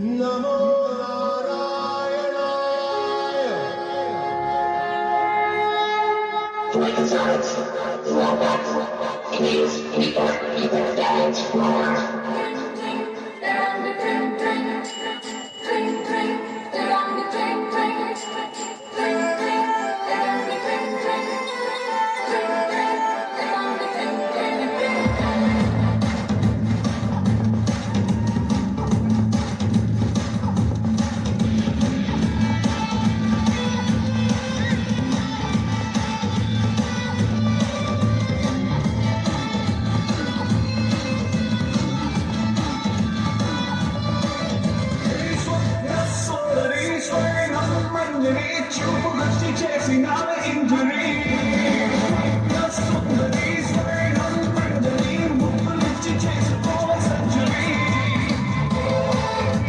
నమో నారాయణాయ. Coincides, drawback, news, people, damage, more. చూపు దృష్టి చేసి నా ఇంజరీ ముప్పులిచ్చి చేసుకో సెంచరీ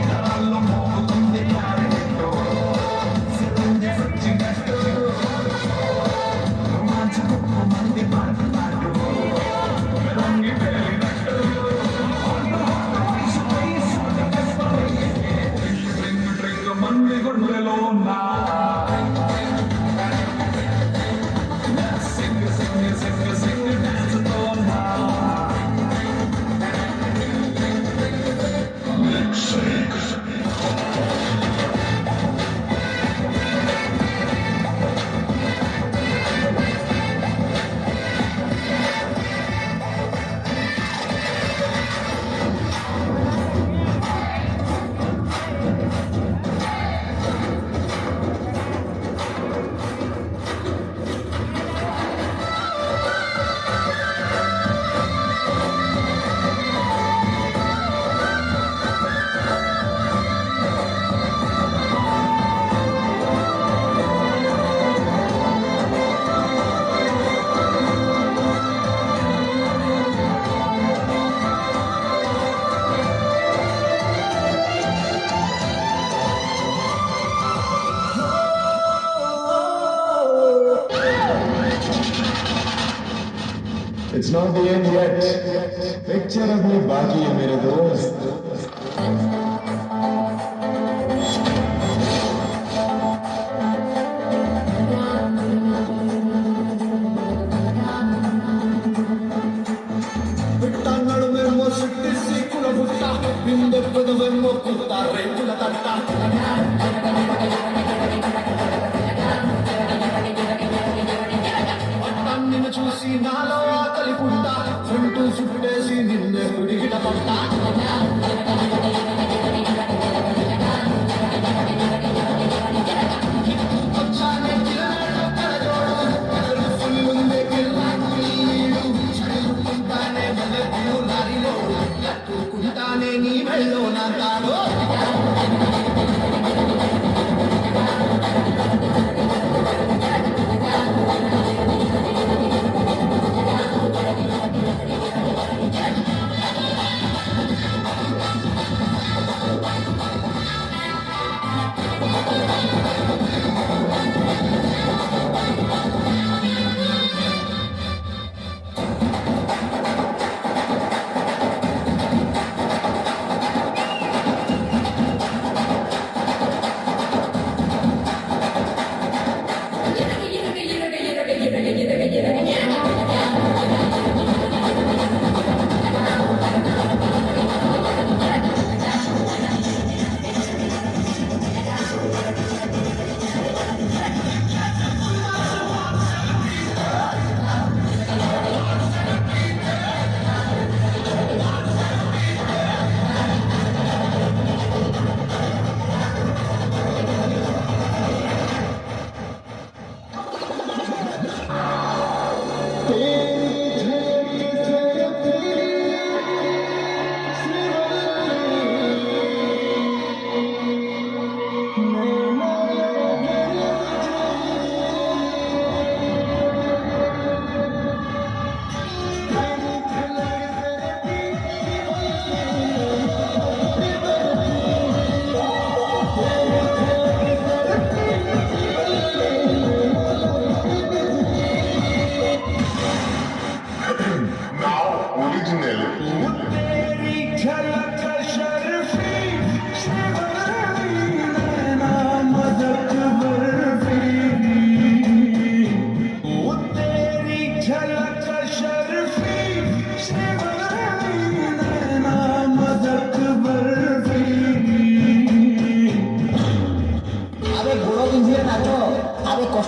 నాలో మోగుతుంది క్యారెక్టో సిరంజి వచ్చినట్టు రోమాంచ్ గొప్ప మంది మాట్లాడు రంగి పేలినట్టు డ్రింక్ మంది గుండెలో నా It's not the end yet. Picture अभी बाकी है मेरे दोस्त. బిట్టన్నడు మేము సిట్టి సీకుల బుట్ట బిందెప్పదు వెమ్మో కుత్త రేకుల తట్ట నిన్ను చూసి నాలో ఆకలి పుట్ట చుట్టూ చుట్టేసి నిన్నే గుడిగిట పట్ట వచ్చానే కిరణాలు కలజోడు ఎదురు ఫుల్లుందే కిర్రాకులీడు చదువుకుంటానే మల్లెపూలు లారీలో ఎత్తుకుంటానే నీ మెళ్ళో నా తాడో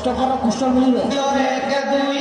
কষ্ট করো কুশল মিলবে। এক দুই